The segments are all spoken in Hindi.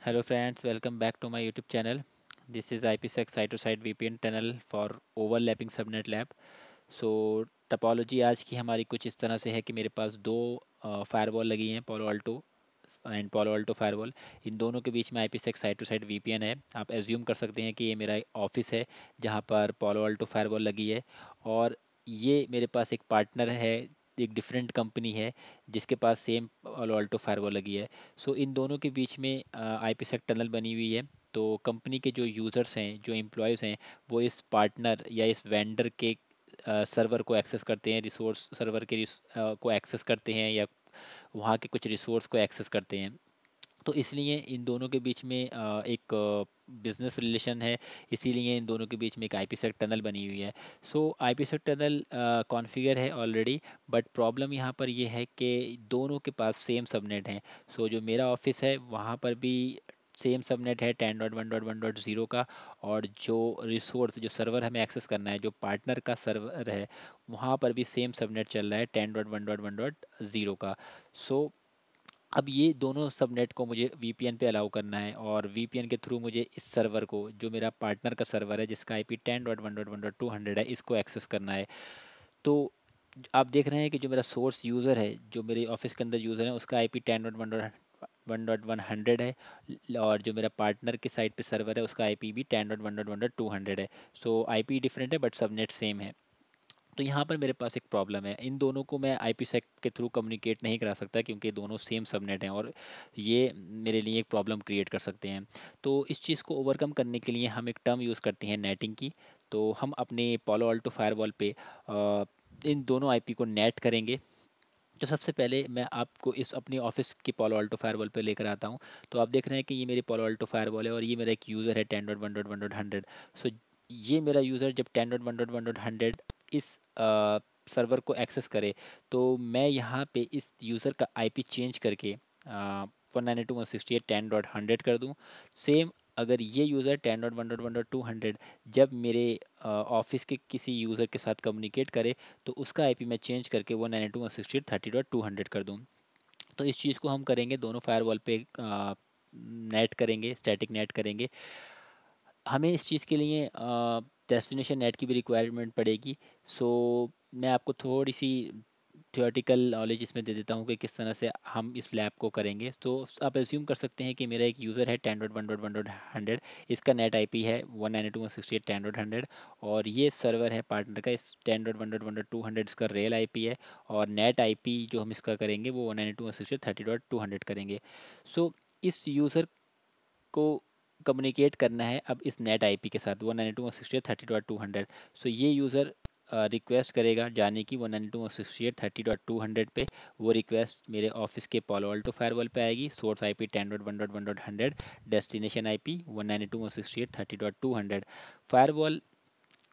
Hello friends, welcome back to my YouTube channel. This is IPsec side-to-side VPN tunnel for overlapping subnet lab. So topology आज की हमारी कुछ इस तरह से है कि मेरे पास दो फायरवॉल लगी हैं, Palo Alto and Palo Alto firewall. इन दोनों के बीच में IPsec side to side VPN है। आप एज्यूम कर सकते हैं कि ये मेरा ऑफिस है जहाँ पर पोलो अल्टो फायरवॉल लगी है, और ये मेरे पास एक पार्टनर है, एक डिफरेंट कंपनी है जिसके पास सेम पोलो अल्टो फायरवॉल लगी है। सो इन दोनों के बीच में IPsec टनल बनी हुई है। तो कंपनी के जो यूज़र्स हैं, जो एम्प्लॉयज़ हैं, वो इस पार्टनर या इस वेंडर के सर्वर को एक्सेस करते हैं, रिसोर्स सर्वर के को एक्सेस करते हैं, या वहाँ के कुछ रिसोर्स को एक्सेस करते हैं। तो इसलिए इन दोनों के बीच में एक बिजनेस रिलेशन है, इसीलिए इन दोनों के बीच में एक IPsec टनल बनी हुई है। सो IPsec टनल कॉन्फ़िगर है ऑलरेडी, बट प्रॉब्लम यहाँ पर ये है कि दोनों के पास सेम सबनेट है। सो जो मेरा ऑफिस है वहाँ पर भी सेम सबनेट है 10.1.1.0 का, और जो रिसोर्स जो सर्वर हमें एक्सेस करना है, जो पार्टनर का सर्वर है, वहाँ पर भी सेम सबनेट चल रहा है 10.1.1.0 का। सो अब ये दोनों सबनेट को मुझे VPN पे अलाउ करना है, और VPN के थ्रू मुझे इस सर्वर को, जो मेरा पार्टनर का सर्वर है जिसका IP 10.1.1.200 है, इसको एक्सेस करना है। तो आप देख रहे हैं कि जो मेरा सोर्स यूज़र है, जो मेरे ऑफिस के अंदर यूज़र है, उसका IP 10.1.1.100 है, और जो मेरा पार्टनर के साइड पे सर्वर है उसका IP भी 10.1.1.200 है। सो IP डिफरेंट है बट सबनेट सेम है। तो यहाँ पर मेरे पास एक प्रॉब्लम है, इन दोनों को मैं IPsec के थ्रू कम्युनिकेट नहीं करा सकता क्योंकि दोनों सेम सबनेट हैं, और ये मेरे लिए एक प्रॉब्लम क्रिएट कर सकते हैं। तो इस चीज़ को ओवरकम करने के लिए हम एक टर्म यूज़ करते हैं, नेटिंग की। तो हम अपने पोलो अल्टो फायरवॉल पे इन दोनों IP को नेट करेंगे। तो सबसे पहले मैं आपको इस अपनी ऑफिस की पोलो अल्टो फायरवॉल पे लेकर आता हूँ। तो आप देख रहे हैं कि ये मेरी पोलो अल्टो फायरवॉल है, और ये मेरा एक यूज़र है 10.1.1.100। सो ये मेरा यूज़र जब 10.1.1.100 इस सर्वर को एक्सेस करे, तो मैं यहाँ पे इस यूज़र का IP चेंज करके 192.168.10.100 कर दूँ। सेम अगर ये यूज़र 10.1.1.200 जब मेरे ऑफिस के किसी यूज़र के साथ कम्युनिकेट करे, तो उसका IP मैं चेंज करके 192.168.30.200 कर दूँ। तो इस चीज़ को हम करेंगे, दोनों फायरवॉल पे नेट करेंगे, स्टैटिक नेट करेंगे। हमें इस चीज़ के लिए डेस्टिनेशन नेट की भी रिक्वायरमेंट पड़ेगी। सो मैं आपको थोड़ी सी थियोरेटिकल नॉलेज इसमें दे देता हूँ कि किस तरह से हम इस लैब को करेंगे। तो आप एज्यूम कर सकते हैं कि मेरा एक यूज़र है 10.1.1.100, इसका नेट IP है 192.168.10.100, और ये सर्वर है पार्टनर का, इस 10.1.1.200 इसका रियल IP है, और नेट IP जो हम इसका करेंगे वो 192.168.30.200 करेंगे। सो इस यूज़र को कम्युनिकेट करना है अब इस नेट IP के साथ 192.168.30.200। सो ये यूज़र रिक्वेस्ट करेगा जाने की 192.168.30.200 पे। वो रिक्वेस्ट मेरे ऑफिस के पोलो अल्टो फायरवॉल पे आएगी, source IP 10.1.1.100, destination IP 192.168.30.200। Firewall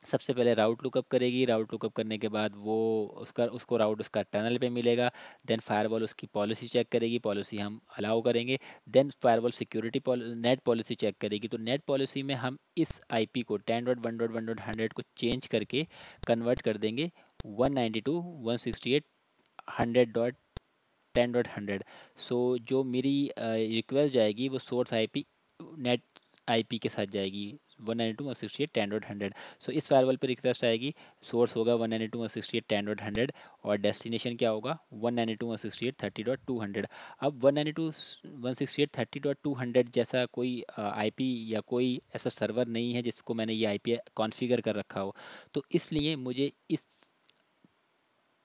सबसे पहले राउट लुकअप करेगी, राउट लुकअप करने के बाद वो उसका उसको राउट उसका टनल पे मिलेगा। देन फायरवॉल उसकी पॉलिसी चेक करेगी, पॉलिसी हम अलाउ करेंगे। Then firewall security NAT policy check करेगी, तो नेट पॉलिसी में हम इस IP को 10.1.1.100 को चेंज करके कन्वर्ट कर देंगे 192.168.100.10.100। सो जो मेरी रिक्वेस्ट जाएगी वो सोर्स IP नेट IP के साथ जाएगी 192.168.10.100। सो इस फायरवॉल पे रिक्वेस्ट आएगी, सोर्स होगा 192.168.10.100, और डेस्टिनेशन क्या होगा 192.168.30.200। अब 192.168.30.200 जैसा कोई IP या कोई ऐसा सर्वर नहीं है जिसको मैंने ये IP कॉन्फ़िगर कर रखा हो। तो इसलिए मुझे इस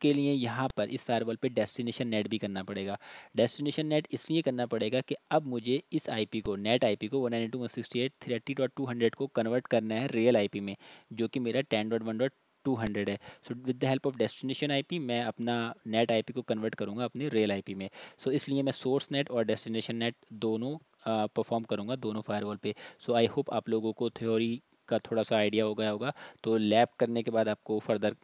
के लिए यहाँ पर इस फायरवॉल पे डेस्टिनेशन नेट भी करना पड़ेगा। डेस्टिनेशन नेट इसलिए करना पड़ेगा कि अब मुझे इस IP को, नेट IP को 192.168.30.200 को कन्वर्ट करना है रियल IP में, जो कि मेरा 10.1.200 है। So with the help of destination IP मैं अपना नेट IP को कन्वर्ट करूँगा अपनी रियल IP में। सो इसलिए मैं सोर्स नेट और डेस्टिनेशन नेट दोनों परफॉर्म करूँगा दोनों फायरवॉल पे। सो आई होप आप लोगों को थ्योरी का थोड़ा सा आइडिया हो गया होगा। तो लैब करने के बाद आपको फर्दर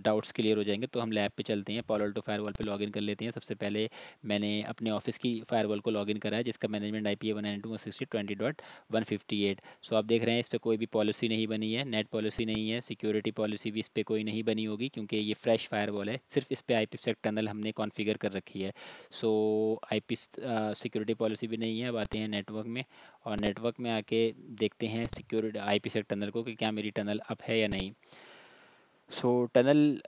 डाउट्स क्लियर हो जाएंगे। तो हम लैब पे चलते हैं, पालो अल्टो फायरवॉल पे लॉगिन कर लेते हैं। सबसे पहले मैंने अपने ऑफिस की फायरवॉल को लॉगिन करा है, जिसका मैनेजमेंट आईपी है 192.168.20.158। सो आप देख रहे हैं इस पर कोई भी पॉलिसी नहीं बनी है, नेट पॉलिसी नहीं है, सिक्योरिटी पॉलिसी भी इस पर कोई नहीं बनी होगी, क्योंकि ये फ्रेश फायरवॉल है। सिर्फ इस पर IPsec टनल हमने कॉन्फ़िगर कर रखी है। सो IP सिक्योरिटी पॉलिसी भी नहीं है। अब आते हैं नेटवर्क में, और नेटवर्क में आके देखते हैं सिक्योरिटी IPsec टनल को कि क्या मेरी टनल अप है या नहीं। सो टनल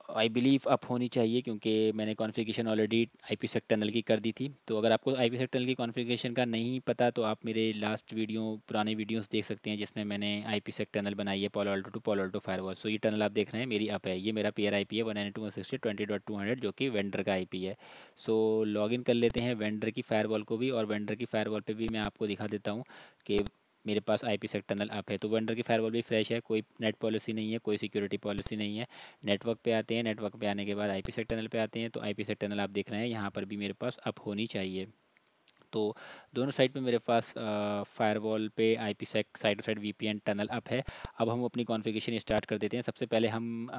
आई बिलीव अप होनी चाहिए, क्योंकि मैंने कॉन्फ़िगरेशन ऑलरेडी IPsec टनल की कर दी थी। तो अगर आपको IPsec टनल की कॉन्फ़िगरेशन का नहीं पता तो आप मेरे लास्ट वीडियो, पुराने वीडियोस देख सकते हैं, जिसमें मैंने IPsec टनल बनाई है Palo Alto to Palo Alto firewall. So ये टनल आप देख रहे हैं मेरी अप है। ये मेरा पेयर IP है 192.168.20.200, जो कि वेंडर का IP है। सो लॉगिन कर लेते हैं वेंडर की फायरवॉल को भी, और वेंडर की फायरवॉल पे भी मैं आपको दिखा देता हूँ कि मेरे पास IPsec टनल अप है। तो वेंडर की फायरवॉल भी फ्रेश है, कोई नेट पॉलिसी नहीं है, कोई सिक्योरिटी पॉलिसी नहीं है। नेटवर्क पे आते हैं, नेटवर्क पे आने के बाद IPsec टनल पे आते हैं। तो IPsec टनल आप देख रहे हैं यहाँ पर भी मेरे पास अप होनी चाहिए। तो दोनों साइड पे मेरे पास फायरवॉल पे IPsec side to side VPN tunnel up है। अब हम अपनी कॉन्फ़िगरेशन स्टार्ट कर देते हैं। सबसे पहले हम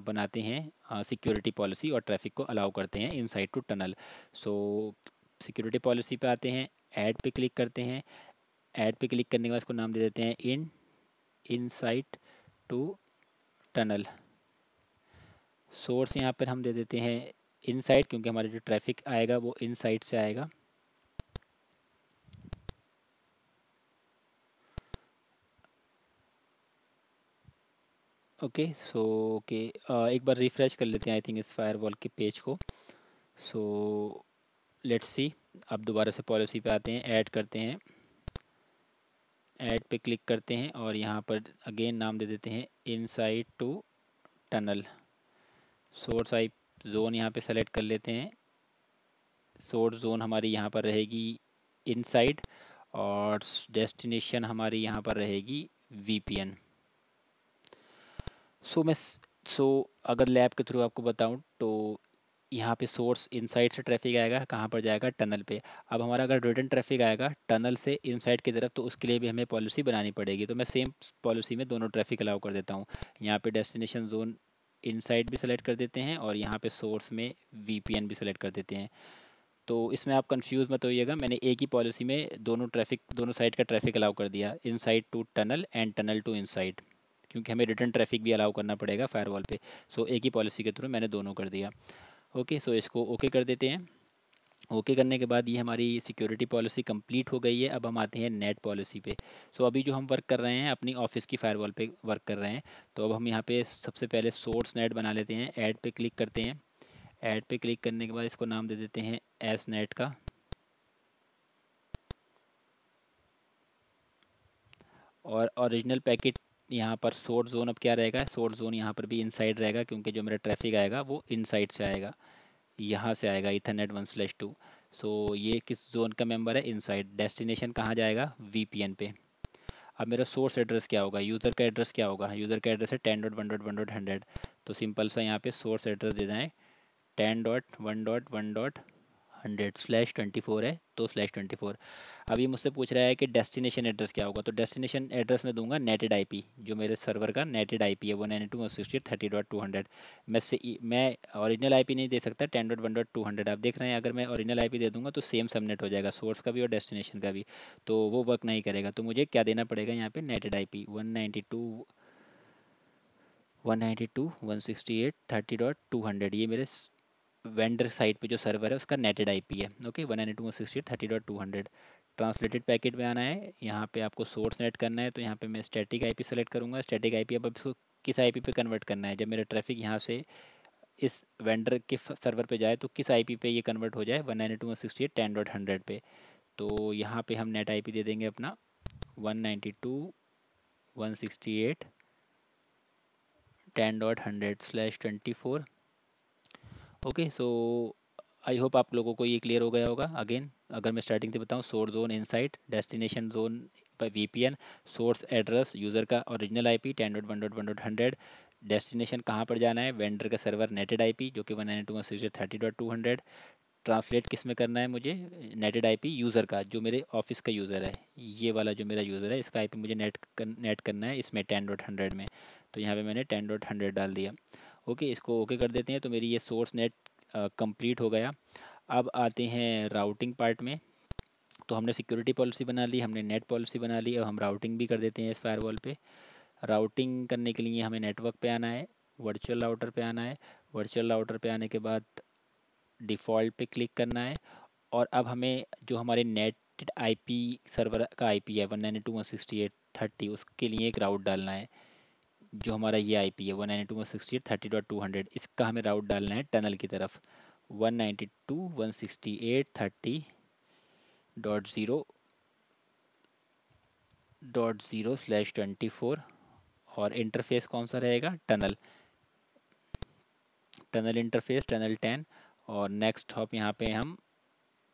बनाते हैं सिक्योरिटी पॉलिसी, और ट्रैफिक को अलाउ करते हैं inside to tunnel. So security policy पे आते हैं, ऐड पे क्लिक करते हैं। ऐड पे क्लिक करने के बाद इसको नाम दे देते हैं इनसाइड टू टनल। सोर्स यहाँ पर हम दे देते हैं इनसाइड, क्योंकि हमारा जो ट्रैफिक आएगा वो इनसाइड से आएगा। ओके, सो ओके, एक बार रिफ़्रेश कर लेते हैं आई थिंक इस फायरवॉल के पेज को। So let's see. अब दोबारा से पॉलिसी पे आते हैं, ऐड करते हैं, ऐड पे क्लिक करते हैं, और यहाँ पर अगेन नाम दे देते हैं inside to tunnel. Source I zone यहाँ पे सेलेक्ट कर लेते हैं। सोर्स जोन हमारी यहाँ पर रहेगी इनसाइड, और डेस्टिनेशन हमारी यहाँ पर रहेगी VPN। सो मैं सो अगर लैब के थ्रू आपको बताऊं तो यहाँ पे सोर्स इनसाइड से ट्रैफिक आएगा, कहाँ पर जाएगा, टनल पे। अब हमारा अगर रिटर्न ट्रैफिक आएगा टनल से इनसाइड की तरफ, तो उसके लिए भी हमें पॉलिसी बनानी पड़ेगी। तो मैं सेम पॉलिसी में दोनों ट्रैफिक अलाउ कर देता हूँ। यहाँ पे डेस्टिनेशन जोन इनसाइड भी सेलेक्ट कर देते हैं, और यहाँ पे सोर्स में VPN भी सेलेक्ट कर देते हैं। तो इसमें आप कंफ्यूज मत होइएगा, मैंने एक ही पॉलिसी में दोनों साइड का ट्रैफिक अलाउ कर दिया, inside to tunnel and tunnel to inside, क्योंकि हमें रिटर्न ट्रैफिक भी अलाउ करना पड़ेगा फायरवॉल पे। सो एक ही पॉलिसी के थ्रू मैंने दोनों कर दिया। ओके, सो इसको ओके कर देते हैं। ओके करने के बाद ये हमारी सिक्योरिटी पॉलिसी कंप्लीट हो गई है। अब हम आते हैं नेट पॉलिसी पे। सो अभी जो हम वर्क कर रहे हैं अपनी ऑफिस की फायरवॉल पे वर्क कर रहे हैं। तो अब हम यहाँ पे सबसे पहले सोर्स नेट बना लेते हैं, ऐड पे क्लिक करते हैं। ऐड पे क्लिक करने के बाद इसको नाम दे देते हैं एस नेट का, और ओरिजिनल पैकेट यहाँ पर सोर्स जोन अब क्या रहेगा, सोर्स जोन यहाँ पर भी इनसाइड रहेगा, क्योंकि जो मेरा ट्रैफिक आएगा वो इनसाइड से आएगा, यहाँ से आएगा ईथरनेट 1/2। सो ये किस जोन का मेंबर है, इनसाइड। डेस्टिनेशन कहाँ जाएगा, VPN पे। अब मेरा सोर्स एड्रेस क्या होगा, यूज़र का एड्रेस क्या होगा, यूज़र का एड्रेस है 10.1.1.100। तो सिंपल सा यहाँ पे सोर्स एड्रेस दे दें 10.1.1.100/24 है, तो /24। अब ये मुझसे पूछ रहा है कि डेस्टिनेशन एड्रेस क्या होगा। तो डेस्टिनेशन एड्रेस में दूंगा नेटेड IP, जो मेरे सर्वर का नेटेड IP है 192.168.30.200। मैं ओरिजिनल IP नहीं दे सकता 10.1.200। आप देख रहे हैं अगर मैं ओरिजिनल IP दे दूंगा तो सेम सबनेट हो जाएगा, सोर्स का भी और डेस्टिनेशन का भी, तो वो वर्क नहीं करेगा। तो मुझे क्या देना पड़ेगा यहाँ पे, नेटेड IP 192.168.30.200। ये मेरे वेंडर साइट पे जो सर्वर है उसका नेटेड IP है। ओके, 192.168.30.200। ट्रांसलेटेड पैकेट में आना है, यहाँ पे आपको सोर्स नेट करना है। तो यहाँ पे मैं स्टैटिक IP सेलेक्ट करूँगा। स्टैटिक IP अब इसको किस IP पे कन्वर्ट करना है, जब मेरा ट्रैफिक यहाँ से इस वेंडर के सर्वर पे जाए तो किस IP पे ये कन्वर्ट हो जाए, 192.168.10.100 पे। तो यहाँ पे हम नेट IP दे देंगे अपना 192.168.10.100/24। ओके, सो आई होप आप लोगों को ये क्लियर हो गया होगा। अगेन अगर मैं स्टार्टिंग से बताऊँ, source zone inside, destination zone VPN, source address user का ओरिजिनल IP 10.1.1.100, डेस्टिनेशन कहाँ पर जाना है, वेंडर का सर्वर नेटेड IP जो कि 192.168.30.200, ट्रांसलेट किस में करना है मुझे, नेटेड आईपी यूज़र का, जो मेरे ऑफिस का यूज़र है, ये वाला जो मेरा यूज़र है इसका आईपी मुझे नेट करना है इसमें 10.100 में। तो यहाँ पे मैंने 10.100 डाल दिया। ओके, इसको ओके कर देते हैं। तो मेरी ये सोर्स नेट कंप्लीट हो गया। अब आते हैं राउटिंग पार्ट में। तो हमने सिक्योरिटी पॉलिसी बना ली, हमने नेट पॉलिसी बना ली, अब हम राउटिंग भी कर देते हैं इस फायरवॉल पे। राउटिंग करने के लिए हमें नेटवर्क पे आना है, वर्चुअल राउटर पे आना है। वर्चुअल राउटर पे आने के बाद डिफ़ॉल्ट पे क्लिक करना है। और अब हमें जो हमारे नेट आईपी सर्वर का आईपी है 192.168.30, उसके लिए एक राउट डालना है। जो हमारा ये आईपी है 192.168.30.200, इसका हमें राउट डालना है टनल की तरफ 192.168.30.0.0/24। और इंटरफेस कौन सा रहेगा, टनल, टनल इंटरफेस, टनल 10। और नेक्स्ट हॉप यहाँ पे हम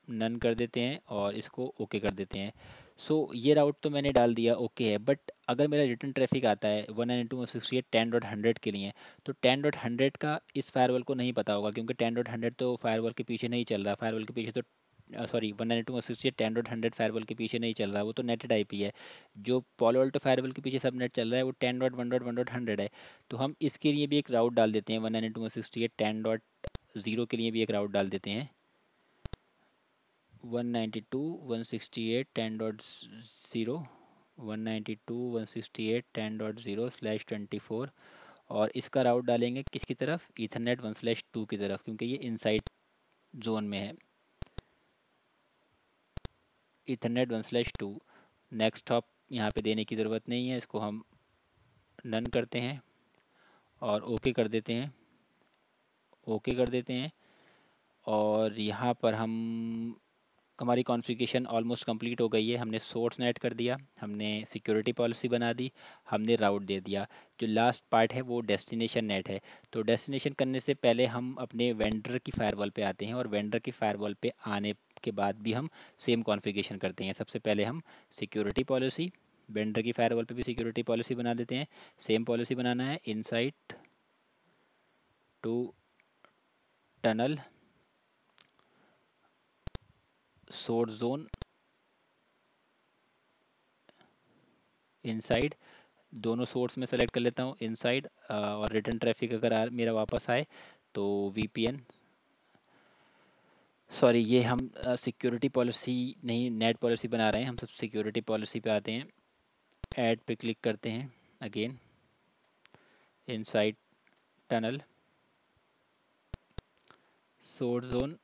नन कर देते हैं और इसको ओके कर देते हैं। सो ये राउट तो मैंने डाल दिया, ओके है। बट अगर मेरा रिटर्न ट्रैफिक आता है 192.168.10.100 के लिए, तो 10.100 का इस फायरवॉल को नहीं पता होगा, क्योंकि 10.100 तो फायरवॉल के पीछे नहीं चल रहा। फायरवॉल के पीछे तो सॉरी 192.168.10.100 फायरवॉल के पीछे नहीं चल रहा, वो तो नेटेड आईपी है। जो पॉलो अल्टो फायरवॉल के पीछे सब नेट चल रहा है वो 10.1.1.100 है। तो हम इसके लिए भी एक राउट डाल देते हैं 192.168.10.0 के लिए भी एक राउट डाल देते हैं 192.168.10.0, 192.168.10.0/24। और इसका राउट डालेंगे किसकी तरफ, ईथरनेट 1/2 की तरफ, क्योंकि ये इनसाइड जोन में है। ईथरनेट 1/2। नेक्स्ट हॉप यहाँ पे देने की ज़रूरत नहीं है, इसको हम नन करते हैं और ओके कर देते हैं, ओके कर देते हैं। और यहाँ पर हम, हमारी कॉन्फ़िगरेशन ऑलमोस्ट कंप्लीट हो गई है। हमने सोर्स नेट कर दिया, हमने सिक्योरिटी पॉलिसी बना दी, हमने राउट दे दिया। जो लास्ट पार्ट है वो डेस्टिनेशन नेट है। तो डेस्टिनेशन करने से पहले हम अपने वेंडर की फायरवॉल पे आते हैं, और वेंडर की फायरवॉल पे आने के बाद भी हम सेम कॉन्फ़िगरेशन करते हैं। सबसे पहले हम सिक्योरिटी पॉलिसी, वेंडर की फायरवॉल पे भी सिक्योरिटी पॉलिसी बना देते हैं। सेम पॉलिसी बनाना है, inside to tunnel source zone inside, दोनों सोर्स में सेलेक्ट कर लेता हूँ इनसाइड। और रिटर्न ट्रैफिक अगर मेरा वापस आए तो वीपीएन, सॉरी ये हम सिक्योरिटी पॉलिसी नहीं नेट पॉलिसी बना रहे हैं, हम सब सिक्योरिटी पॉलिसी पे आते हैं। ऐड पे क्लिक करते हैं, again inside tunnel source zone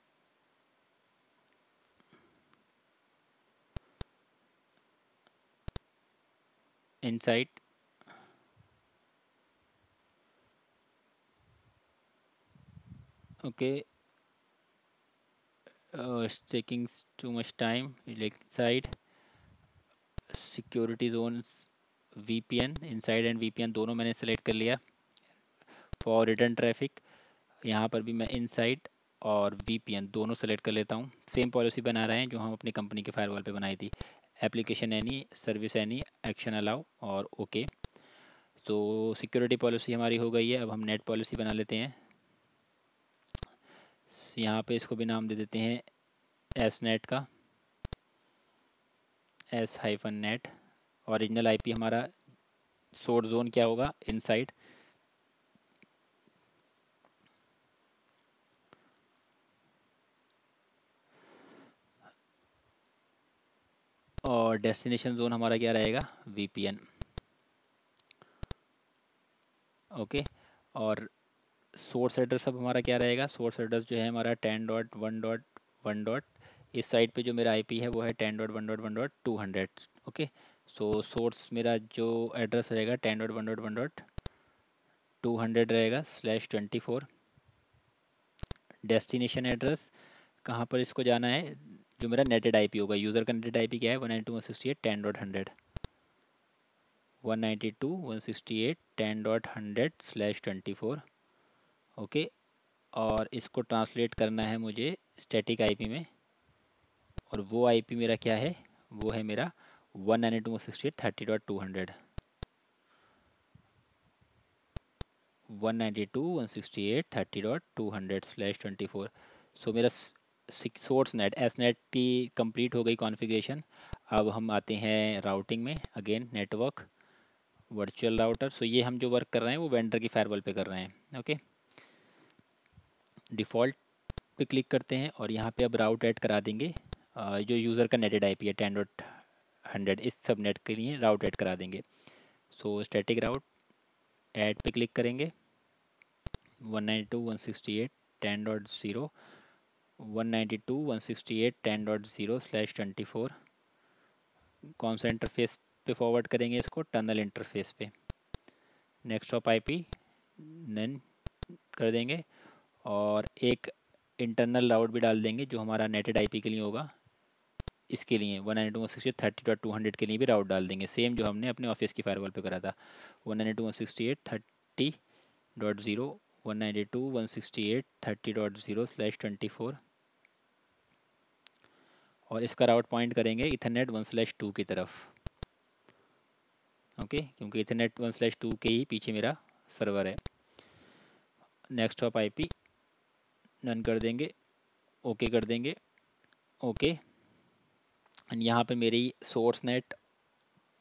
inside, okay, taking too much time, inside security zones VPN, inside and VPN दोनों मैंने सेलेक्ट कर लिया। फॉर रिटर्न ट्रैफिक यहाँ पर भी मैं इनसाइड और वीपीएन दोनों सेलेक्ट कर लेता हूँ। सेम पॉलिसी बना रहे हैं जो हम अपनी कंपनी के फायरवॉल पे बनाई थी, application any, service any, action allow और ओके। तो सिक्योरिटी पॉलिसी हमारी हो गई है। अब हम नेट पॉलिसी बना लेते हैं। यहाँ पे इसको भी नाम दे देते हैं एस नेट का, S-नेट। ओरिजिनल आईपी हमारा सोर्स जोन क्या होगा, इनसाइड। और डेस्टिनेशन जोन हमारा क्या रहेगा, वीपीएन, ओके। और सोर्स एड्रेस अब हमारा क्या रहेगा, सोर्स एड्रेस जो है हमारा 10.1.1. इस साइड पे जो मेरा आईपी है वो है 10.1.1.200, ओके। सो सोर्स मेरा जो एड्रेस रहेगा 10.1.1.200 रहेगा /24। डेस्टिनेशन एड्रेस कहाँ पर इसको जाना है, जो मेरा नेटेड आईपी होगा, यूज़र का नेटेड आईपी क्या है 192.168.10.100, 192.168.10.100/24, ओके। और इसको ट्रांसलेट करना है मुझे स्टैटिक आईपी में, और वो आईपी मेरा क्या है, वो है मेरा 192.168.30.200, 192.168.30.200/24। सो मेरा सोर्स नेट एस नेट की कंप्लीट हो गई कॉन्फ़िगरेशन। अब हम आते हैं राउटिंग में, अगेन नेटवर्क वर्चुअल राउटर। सो ये हम जो वर्क कर रहे हैं वो वेंडर की फायरवॉल पे कर रहे हैं। ओके, डिफ़ॉल्ट पे क्लिक करते हैं और यहाँ पे अब राउट ऐड करा देंगे। जो यूज़र का नेटेड आईपी है 10.100, इस सब नेट के लिए राउट ऐड करा देंगे। सो स्टैटिक राउट ऐड पे क्लिक करेंगे, 192.168.10.0 192.168.10.0/24 कौन सा इंटरफेस पे फॉरवर्ड करेंगे इसको, टनल इंटरफेस पे। नेक्स्ट ऑफ आईपी नन कर देंगे और एक इंटरनल राउट भी डाल देंगे जो हमारा नेटेड आईपी के लिए होगा। इसके लिए 192.168.30.200 के लिए भी राउट डाल देंगे, सेम जो हमने अपने ऑफिस की फायरवॉल पे करा था। 192.168.30.0 192.168.30.0/24 और इसका राउट पॉइंट करेंगे इथरनेट 1/2 की तरफ। ओके, क्योंकि इथरनेट 1/2 के ही पीछे मेरा सर्वर है। नेक्स्ट ऑफ आईपी नन कर देंगे, ओके कर देंगे, ओके। एंड यहाँ पे मेरी सोर्स नेट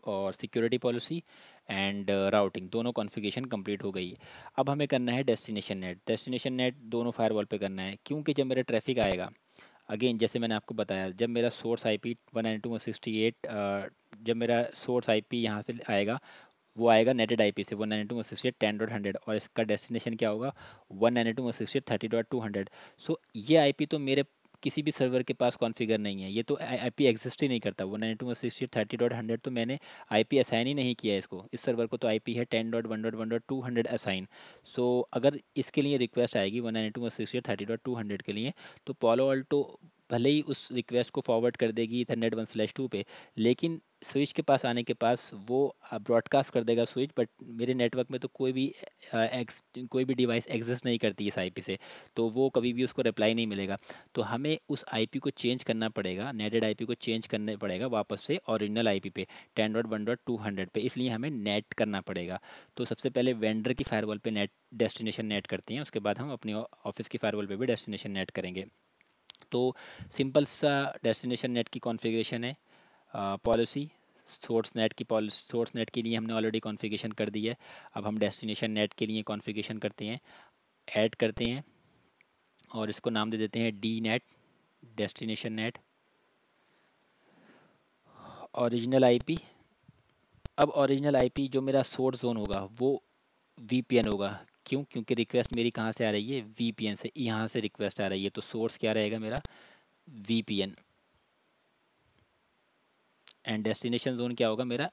और सिक्योरिटी पॉलिसी एंड राउटिंग दोनों कॉन्फ़िगरेशन कंप्लीट हो गई है। अब हमें करना है डेस्टिनेशन नेट। डेस्टिनेशन नेट दोनों फायरवॉल पे करना है, क्योंकि जब मेरा ट्रैफिक आएगा, अगेन जैसे मैंने आपको बताया, जब मेरा सोर्स आईपी 192.168 जब मेरा सोर्स आईपी यहाँ पे आएगा, वो आएगा नेटेड आईपी से 192.168.10.100 और इसका डेस्टिनेशन क्या होगा 192.168.30.200। सो ये आईपी तो मेरे किसी भी सर्वर के पास कॉन्फ़िगर नहीं है, ये तो आईपी एग्जिस्ट ही नहीं करता। 192.168.30.100 तो मैंने आईपी असाइन ही नहीं किया है इसको, इस सर्वर को तो आईपी है 10.1.1.200 असाइन। सो अगर इसके लिए रिक्वेस्ट आएगी 192.168.30.200 के लिए, तो पालो अल्टो भले ही उस रिक्वेस्ट को फॉरवर्ड कर देगी इथरनेट 1/2 पे, लेकिन स्विच के पास आने के पास वो ब्रॉडकास्ट कर देगा स्विच, बट मेरे नेटवर्क में तो कोई भी डिवाइस एग्जिस्ट नहीं करती इस आईपी से, तो वो कभी भी उसको रिप्लाई नहीं मिलेगा। तो हमें उस आईपी को चेंज करना पड़ेगा, नेटेड आईपी को चेंज करना पड़ेगा वापस से ओरिजिनल आईपी पे 10.1.200 पे, इसलिए हमें नेट करना पड़ेगा। तो सबसे पहले वेंडर की फायरवॉल पे नेट डेस्टिनेशन नेट करते हैं, उसके बाद हम अपनी ऑफिस की फायरवॉल पे भी डेस्टिनेशन नेट करेंगे। तो सिंपल सा डेस्टिनेशन नेट की कॉन्फ़िगरेशन है। पॉलिसी सोर्स नेट के लिए हमने ऑलरेडी कॉन्फ़िगरेशन कर दी है। अब हम डेस्टिनेशन नेट के लिए कॉन्फ़िगरेशन करते हैं, ऐड करते हैं और इसको नाम दे देते हैं D net, destination net, original IP. अब ओरिजिनल आईपी जो मेरा सोर्स जोन होगा वो वीपीएन होगा। क्यों? क्योंकि रिक्वेस्ट मेरी कहाँ से आ रही है, वीपीएन से, यहाँ से रिक्वेस्ट आ रही है, तो सोर्स क्या रहेगा मेरा, वीपीएन। एंड डेस्टिनेशन जोन क्या होगा मेरा,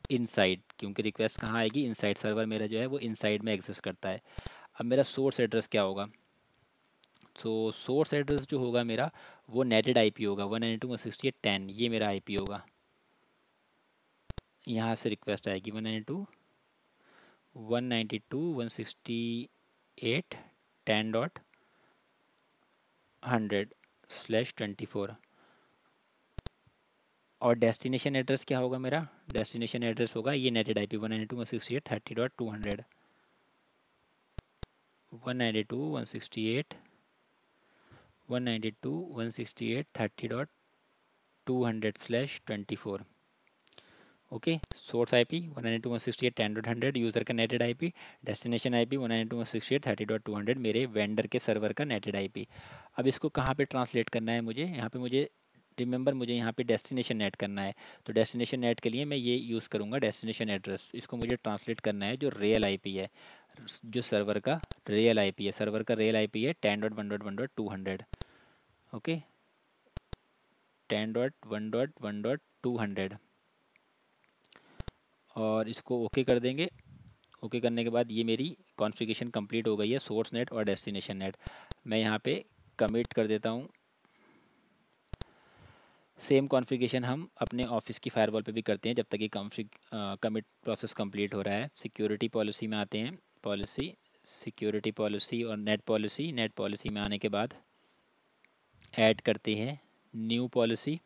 इनसाइड, क्योंकि रिक्वेस्ट कहाँ आएगी, इनसाइड, सर्वर मेरा जो है वो इनसाइड में एग्जिस्ट करता है। अब मेरा सोर्स एड्रेस क्या होगा, तो सोर्स एड्रेस जो होगा मेरा वो नेटेड आईपी होगा 192.168.10, ये मेरा आईपी होगा। यहाँ से रिक्वेस्ट आएगी 192.168.10.100/24 और डेस्टिनेशन एड्रेस क्या होगा मेरा, डेस्टिनेशन एड्रेस होगा ये NATed IP 192.168.30.200 192.168 192.168.30.200/24। Okay, source IP 192.168.10.100 user का नेटेड आईपी, डेस्टिनेशन आईपी 192.168.30.200 मेरे वेंडर के सर्वर का नेटेड आईपी। अब इसको कहाँ पे ट्रांसलेट करना है मुझे, यहाँ पे मुझे रिमेंबर, मुझे यहाँ पे डेस्टिनेशन नेट करना है। तो डेस्टिनेशन नेट के लिए मैं ये यूज़ करूँगा डेस्टिनेशन एड्रेस, इसको मुझे ट्रांसलेट करना है जो रियल आईपी है, जो सर्वर का रियल आईपी है, सर्वर का रियल आईपी है 10.1.1.200। ओके, 10.1.1.200 और इसको ओके कर देंगे। ओके करने के बाद ये मेरी कॉन्फ़िगरेशन कंप्लीट हो गई है, सोर्स नेट और डेस्टिनेशन नेट। मैं यहाँ पे कमिट कर देता हूँ। सेम कॉन्फ़िगरेशन हम अपने ऑफिस की फायरवॉल पे भी करते हैं जब तक ये कमिट प्रोसेस कंप्लीट हो रहा है। सिक्योरिटी पॉलिसी में आते हैं, पॉलिसी, सिक्योरिटी पॉलिसी और नेट पॉलिसी। नेट पॉलिसी में आने के बाद ऐड करते हैं न्यू पॉलिसी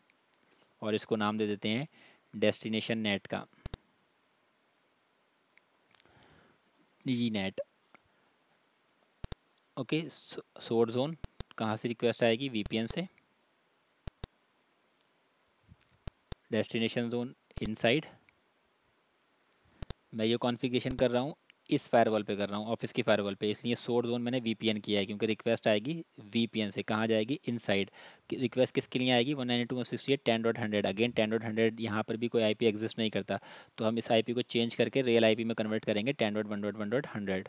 और इसको नाम दे देते हैं डेस्टिनेशन नेट का, D net. Okay, source zone कहाँ से रिक्वेस्ट आएगी? वीपीएन से। Destination zone inside. मैं ये कॉन्फ़िगरेशन कर रहा हूँ इस फायरवॉल पे कर रहा हूँ, ऑफिस की फायरवॉल पे, इसलिए सोर्स जोन मैंने वीपीएन किया है क्योंकि रिक्वेस्ट आएगी वीपीएन से। कहाँ जाएगी? इनसाइड। रिक्वेस्ट किसके लिए आएगी? 192.168.10.100। अगेन 10.100 यहाँ पर भी कोई आईपी एग्जिस्ट नहीं करता, तो हम इस आईपी को चेंज करके रियल आईपी में कन्वर्ट करेंगे 10.1.1.100।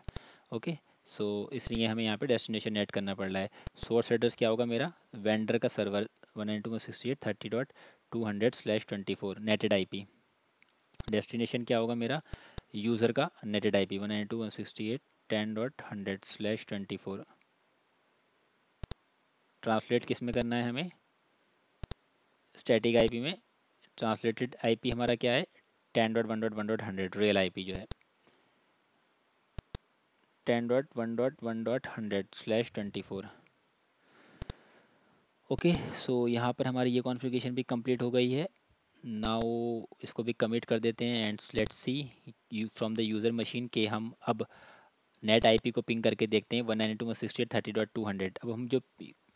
ओके, सो इसलिए हमें यहाँ पे डेस्टिनेशन नेट करना पड़ रहा है। सोर्स एड्रेस क्या होगा मेरा? वेंडर का सर्वर 192.168.30.200/24 नेटेड आईपी। डेस्टिनेशन क्या होगा मेरा? यूज़र का नेटेड आईपी 192.168.10.100/24। ट्रांसलेट किस में करना है हमें? स्टैटिक आईपी में। ट्रांसलेटेड आईपी हमारा क्या है? 10.1.1.100। रियल आईपी जो है 10.1.1.100/24। ओके, सो यहाँ पर हमारी ये कॉन्फ़िगरेशन भी कंप्लीट हो गई है। नाउ इसको भी कमिट कर देते हैं and let's see from the user machine के हम अब नेट आईपी को पिंग करके देखते हैं 192.168.30.200। अब हम जो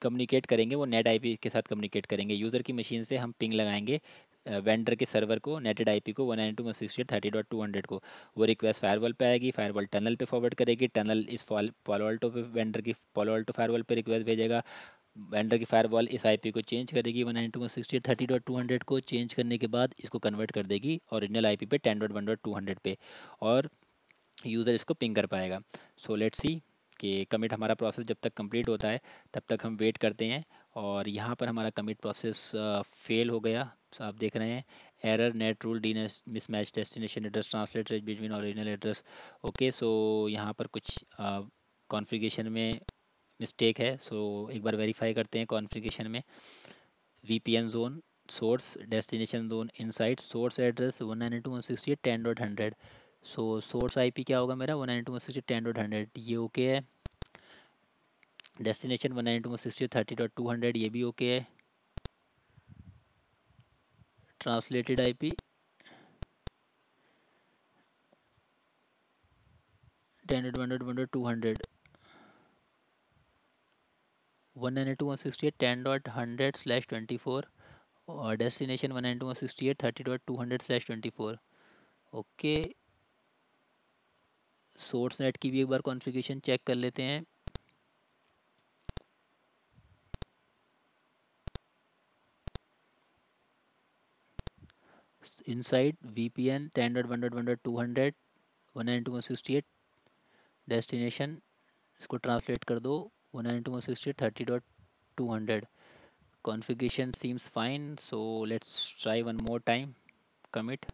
कम्युनिकेट करेंगे वो नेट आईपी के साथ कम्युनिकेट करेंगे। यूज़र की मशीन से हम पिंग लगाएंगे वेंडर के सर्वर को, नेटेड आईपी को 192.168.30.200 को। वो रिक्वेस्ट फायरवॉल पे आएगी, फायरवॉल टनल पे फॉरवर्ड करेगी, टनल इस पालो अल्टो पे वेंडर की पालो अल्टो फायरवॉल पे रिक्वेस्ट भेजेगा। वेंडर की फायरवॉल इस आईपी को चेंज करेगी 192.168.30.200 को। चेंज करने के बाद इसको कन्वर्ट कर देगी ओरिजिनल आईपी पे 10.1.200 पे, और यूज़र इसको पिंग कर पाएगा। सो लेट्स सी कि कमिट हमारा प्रोसेस जब तक कंप्लीट होता है तब तक हम वेट करते हैं। और यहाँ पर हमारा कमिट प्रोसेस फेल हो गया। So, आप देख रहे हैं error NAT rule D mismatch destination address translate between original address. Okay, so यहाँ पर कुछ कॉन्फ़िगरेशन में मिस्टेक है। सो एक बार वेरीफाई करते हैं कॉन्फ़िगरेशन में। VPN zone source destination zone inside source address 192.168.10.100। सो सोर्स आईपी क्या होगा मेरा? 192.168.10.100, ये ओके है। डेस्टिनेशन 192.168.30.200, ये भी ओके है। ट्रांसलेटेड आईपी 10.1.1.200, 192.168.10.100/24 और डेस्टिनेशन 192.168.30.200/24। ओके, सोर्स नेट की भी एक बार कॉन्फ़िगरेशन चेक कर लेते हैं। इनसाइड VPN 10.1.1.200 192.168 डेस्टिनेशन, इसको ट्रांसलेट कर दो 192.168.30.200। Configuration seems fine, so let's try one more time. Commit.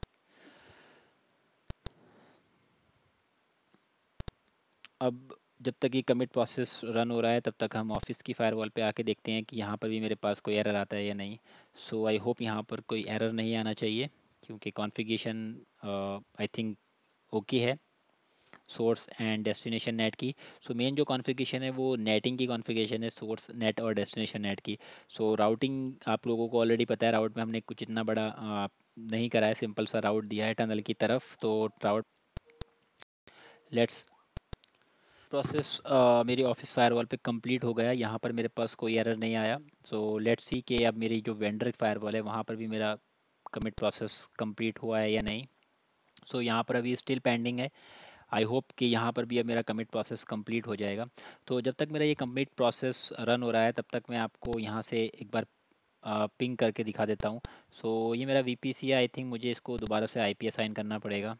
अब जब तक ये कमिट प्रोसेस रन हो रहा है तब तक हम ऑफिस की फायरवॉल पे आके देखते हैं कि यहाँ पर भी मेरे पास कोई एरर आता है या नहीं। सो आई होप यहाँ पर कोई एरर नहीं आना चाहिए क्योंकि कॉन्फ़िगरेशन आई थिंक ओके है सोर्स एंड डेस्टिनेशन नेट की। सो मेन जो कॉन्फ़िगरेशन है वो नेटिंग की कॉन्फ़िगरेशन है, सोर्स नेट और डेस्टिनेशन नेट की। सो राउटिंग आप लोगों को ऑलरेडी पता है, राउट में हमने कुछ इतना बड़ा नहीं करा है, सिंपल सा राउट दिया है टनल की तरफ। तो राउट लेट्स प्रोसेस मेरी ऑफिस फायरवॉल पे कंप्लीट हो गया, यहाँ पर मेरे पास कोई एरर नहीं आया। सो लेट्स सी कि अब मेरी जो वेंडर फायरवॉल है वहाँ पर भी मेरा कमिट प्रोसेस कंप्लीट हुआ है या नहीं। सो यहाँ पर अभी स्टिल पेंडिंग है। आई होप कि यहाँ पर भी अब मेरा कमिट प्रोसेस कंप्लीट हो जाएगा। तो जब तक मेरा ये कमिट प्रोसेस रन हो रहा है तब तक मैं आपको यहाँ से एक बार पिंग करके दिखा देता हूँ। सो ये मेरा वीपीसी है, आई थिंक मुझे इसको दोबारा से आईपी असाइन करना पड़ेगा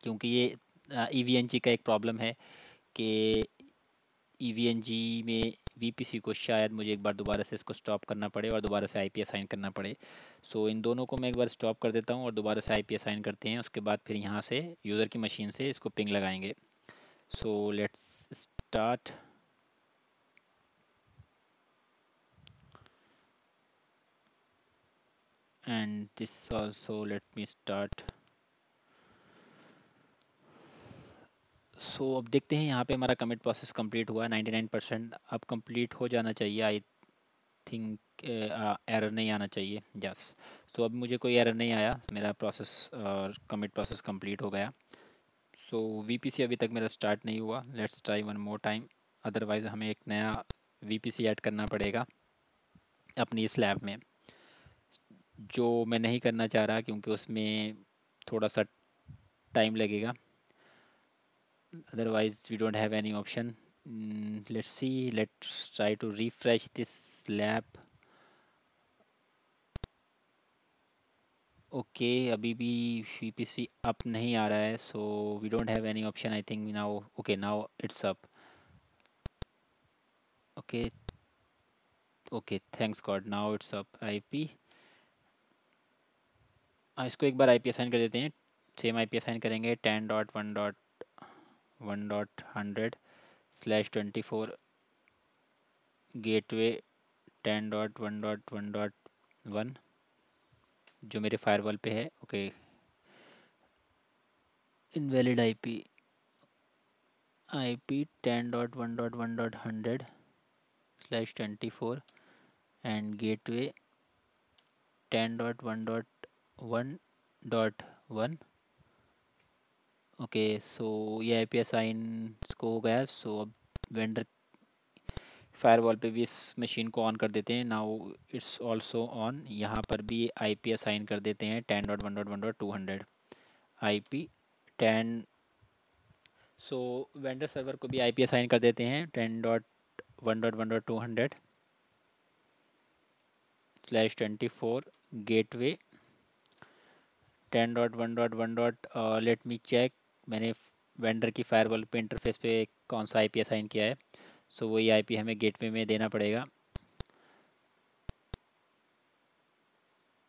क्योंकि ये ईवीएनजी का एक प्रॉब्लम है कि ईवीएनजी में वीपीसी को शायद मुझे एक बार दोबारा से इसको स्टॉप करना पड़े और दोबारा से आईपी असाइन करना पड़े। सो इन दोनों को मैं एक बार स्टॉप कर देता हूँ और दोबारा से आईपी असाइन करते हैं, उसके बाद फिर यहाँ से यूज़र की मशीन से इसको पिंग लगाएंगे। So let's start. And this also let me start. So अब देखते हैं, यहाँ पे हमारा कमिट प्रोसेस कंप्लीट हुआ है 99%। अब कंप्लीट हो जाना चाहिए, आई थिंक एरर नहीं आना चाहिए। यस, सो अब मुझे कोई एरर नहीं आया, मेरा प्रोसेस कमिट प्रोसेस कंप्लीट हो गया। सो वीपीसी अभी तक मेरा स्टार्ट नहीं हुआ, let's try one more time, otherwise हमें एक नया VPC ऐड करना पड़ेगा अपनी इस लैब में, जो मैं नहीं करना चाह रहा क्योंकि उसमें थोड़ा सा टाइम लगेगा। otherwise we don't have any option. Let's see, let's try to refresh this lab. Okay अभी भी VPC अप नहीं आ रहा है, so we don't have any option I think now. Okay now it's up. Okay okay thanks God, now it's up. IP इसको एक बार IP असाइन कर देते हैं। सेम IP असाइन करेंगे 10.1.1.100/24 गेटवे 10.1.1.1 जो मेरे फायरवॉल पे है। Okay invalid IP 10.1.1.100/24 and gateway 10.1.1.1। Okay so ये IP असाइन को हो गया। सो अब वेंडर फायरवॉल पे भी इस मशीन को ऑन कर देते हैं। Now it's also on. यहाँ पर भी IP असाइन कर देते हैं 10.1.1.200 IP 10। सो वेंडर सर्वर को भी IP असाइन कर देते हैं 10.1.1.200/24 गेटवे 10.1.1. Let me check. मैंने वेंडर की फायरवॉल पे इंटरफेस पे कौन सा IP असाइन किया है। सो वही IP हमें गेटवे में देना पड़ेगा।